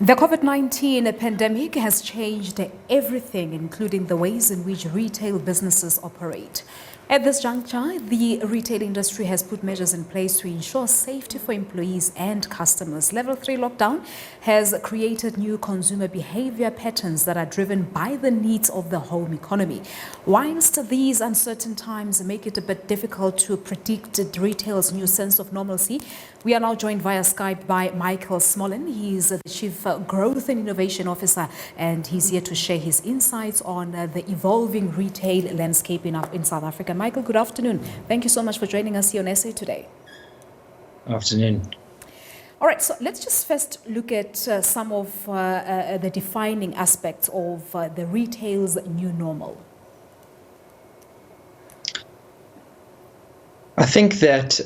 The COVID-19 pandemic has changed everything, including the ways in which retail businesses operate. At this juncture, the retail industry has put measures in place to ensure safety for employees and customers. Level 3 lockdown has created new consumer behavior patterns that are driven by the needs of the home economy. Whilst these uncertain times make it a bit difficult to predict retail's new sense of normalcy, we are now joined via Skype by Michael Smollan. He is the Chief Growth and Innovation Officer, and he's here to share his insights on the evolving retail landscape in South Africa. Michael, good afternoon. Thank you so much for joining us here on SA Today. Afternoon. All right, so let's just first look at some of the defining aspects of the retail's new normal. I think that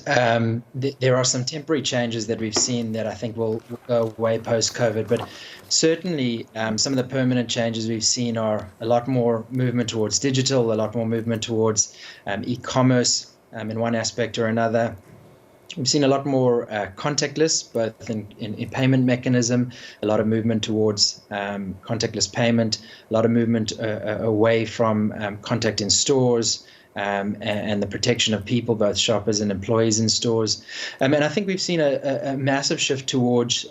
there are some temporary changes that we've seen that I think will go away post-COVID, but certainly some of the permanent changes we've seen are a lot more movement towards digital, a lot more movement towards e-commerce in one aspect or another. We've seen a lot more contactless, both in payment mechanism, a lot of movement towards contactless payment, a lot of movement away from contact in stores, and the protection of people, both shoppers and employees in stores. And I think we've seen a massive shift towards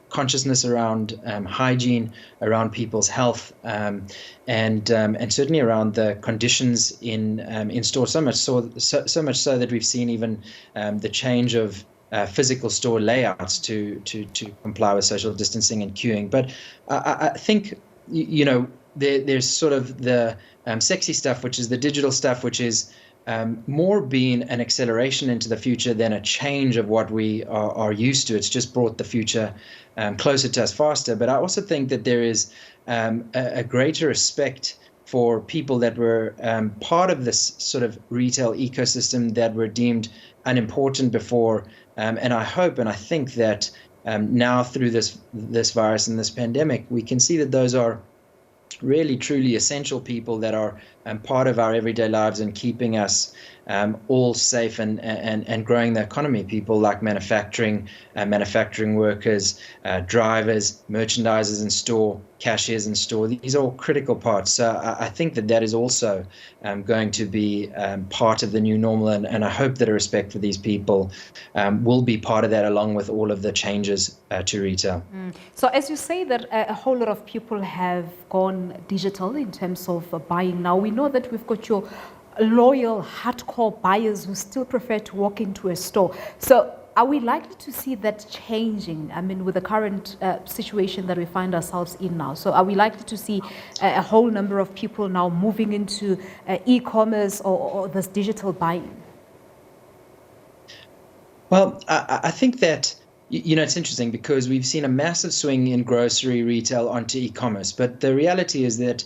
consciousness around hygiene, around people's health, and certainly around the conditions in stores. So much so that we've seen even the change of physical store layouts to comply with social distancing and queuing. But I think, you know, there's sort of the sexy stuff, which is the digital stuff, which is more being an acceleration into the future than a change of what we are used to. It's just brought the future closer to us faster. But I also think that there is a greater respect for people that were part of this sort of retail ecosystem that were deemed unimportant before. And I hope and I think that now through this virus and this pandemic, we can see that those are really truly essential people that are part of our everyday lives and keeping us all safe and growing the economy. People like manufacturing workers, drivers, merchandisers in store, cashiers in store. These are all critical parts. So I think that is also going to be part of the new normal, and I hope that a respect for these people will be part of that, along with all of the changes to retail. So as you say that a whole lot of people have gone digital in terms of buying now, we know that we've got your loyal, hardcore buyers who still prefer to walk into a store. So are we likely to see that changing? I mean, with the current situation that we find ourselves in now. So are we likely to see a whole number of people now moving into e-commerce or this digital buying? Well, I think that, you know, it's interesting because we've seen a massive swing in grocery retail onto e-commerce, but the reality is that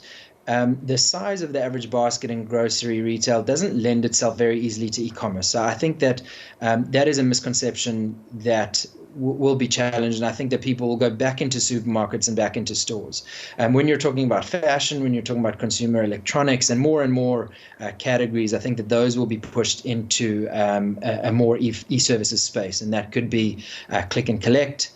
the size of the average basket in grocery retail doesn't lend itself very easily to e-commerce. So I think that that is a misconception that will be challenged, and I think that people will go back into supermarkets and back into stores. When you're talking about fashion, when you're talking about consumer electronics and more categories, I think that those will be pushed into a more e-services space, and that could be click and collect,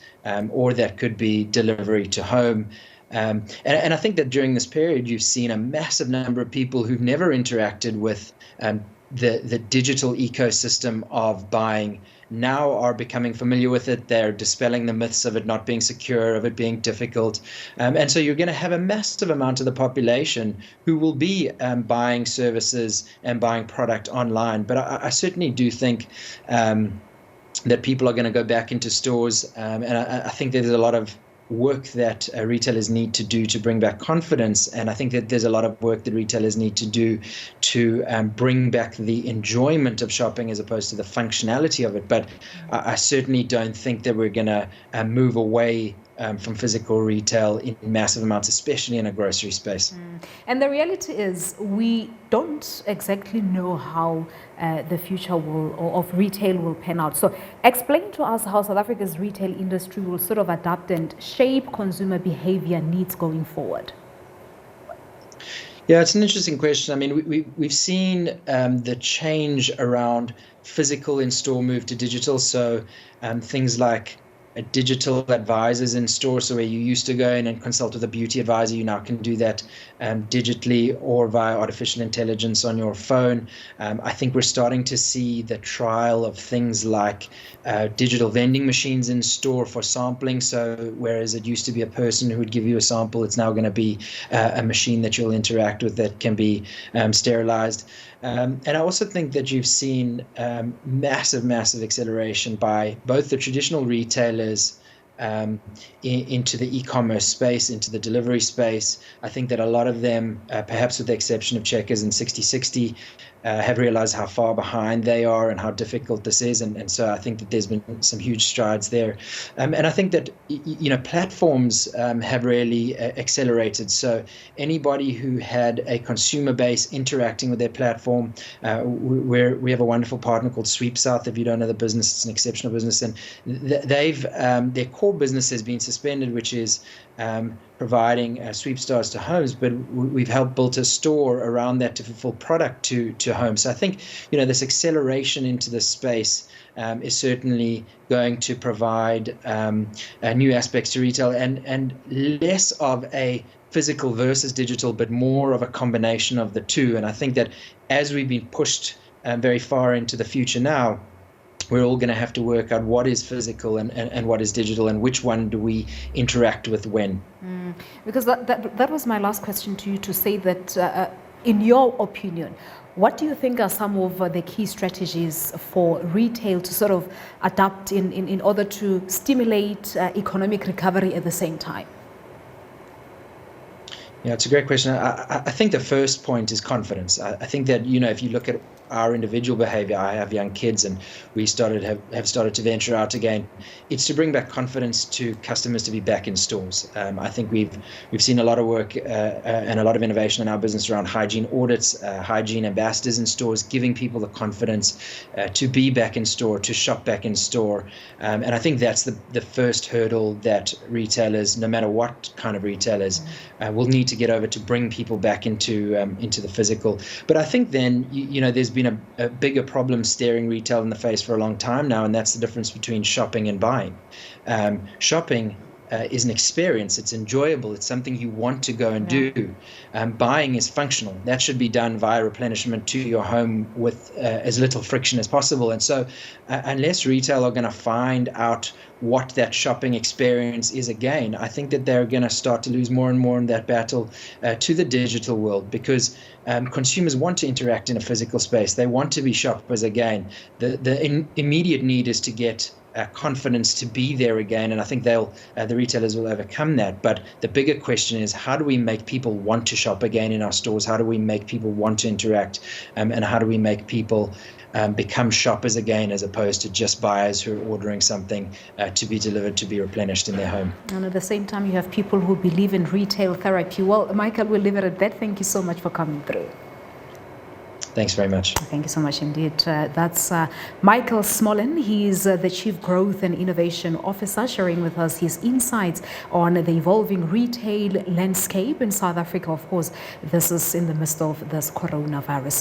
or that could be delivery to home. And I think that during this period, you've seen a massive number of people who've never interacted with the digital ecosystem of buying now are becoming familiar with it. They're dispelling the myths of it not being secure, of it being difficult. And so you're going to have a massive amount of the population who will be buying services and buying product online. But I certainly do think that people are going to go back into stores. And I think there's a lot of work that retailers need to do to bring back confidence, and I think that there's a lot of work that retailers need to do to bring back the enjoyment of shopping as opposed to the functionality of it. But I certainly don't think that we're going to move away from physical retail in massive amounts, especially in a grocery space. And the reality is we don't exactly know how the future of retail will pan out. So explain to us how South Africa's retail industry will sort of adapt and shape consumer behavior needs going forward. Yeah, it's an interesting question. I mean, we've seen the change around physical in-store move to digital. So things like digital advisors in store. So where you used to go in and consult with a beauty advisor, you now can do that digitally or via artificial intelligence on your phone. I think we're starting to see the trial of things like digital vending machines in store for sampling. So whereas it used to be a person who would give you a sample, it's now going to be a machine that you'll interact with that can be sterilized. And I also think that you've seen massive acceleration by both the traditional retailers into the e-commerce space, into the delivery space. I think that a lot of them, perhaps with the exception of Checkers and 6060, have realized how far behind they are and how difficult this is. And so I think that there's been some huge strides there. And I think that, platforms have really accelerated. So anybody who had a consumer base interacting with their platform, we have a wonderful partner called Sweep South. If you don't know the business, it's an exceptional business. And they've their core business has been suspended, which is providing sweep stars to homes, but we've helped build a store around that to fulfill product to homes. So I think, this acceleration into this space is certainly going to provide new aspects to retail and less of a physical versus digital, but more of a combination of the two. And I think that as we've been pushed very far into the future now, we're all going to have to work out what is physical and what is digital, and which one do we interact with when. Because that was my last question to you, to say that in your opinion, what do you think are some of the key strategies for retail to sort of adapt in order to stimulate economic recovery at the same time? Yeah, it's a great question. I think the first point is confidence. I think that, if you look at our individual behavior, I have young kids and we have started to venture out again. It's to bring back confidence to customers to be back in stores. I think we've seen a lot of work and a lot of innovation in our business around hygiene audits, hygiene ambassadors in stores, giving people the confidence to be back in store, to shop back in store. And I think that's the first hurdle that retailers, no matter what kind of retailers, will need to get over to bring people back into the physical. But I think then, there's been a bigger problem staring retail in the face for a long time now, and that's the difference between shopping and buying. Shopping is an experience. It's enjoyable. It's something you want to go and do. Buying is functional. That should be done via replenishment to your home with as little friction as possible. And so unless retail are going to find out what that shopping experience is again, I think that they're going to start to lose more and more in that battle to the digital world, because consumers want to interact in a physical space. They want to be shoppers again. The immediate need is to get confidence to be there again, and I think the retailers will overcome that. But the bigger question is, how do we make people want to shop again in our stores? How do we make people want to interact, and how do we make people become shoppers again, as opposed to just buyers who are ordering something to be delivered, to be replenished in their home? And at the same time, you have people who believe in retail therapy. Well, Michael, we'll leave it at that. Thank you so much for coming through. Thanks very much. Thank you so much indeed. That's Michael Smollan. He's the Chief Growth and Innovation Officer, sharing with us his insights on the evolving retail landscape in South Africa. Of course, this is in the midst of this coronavirus.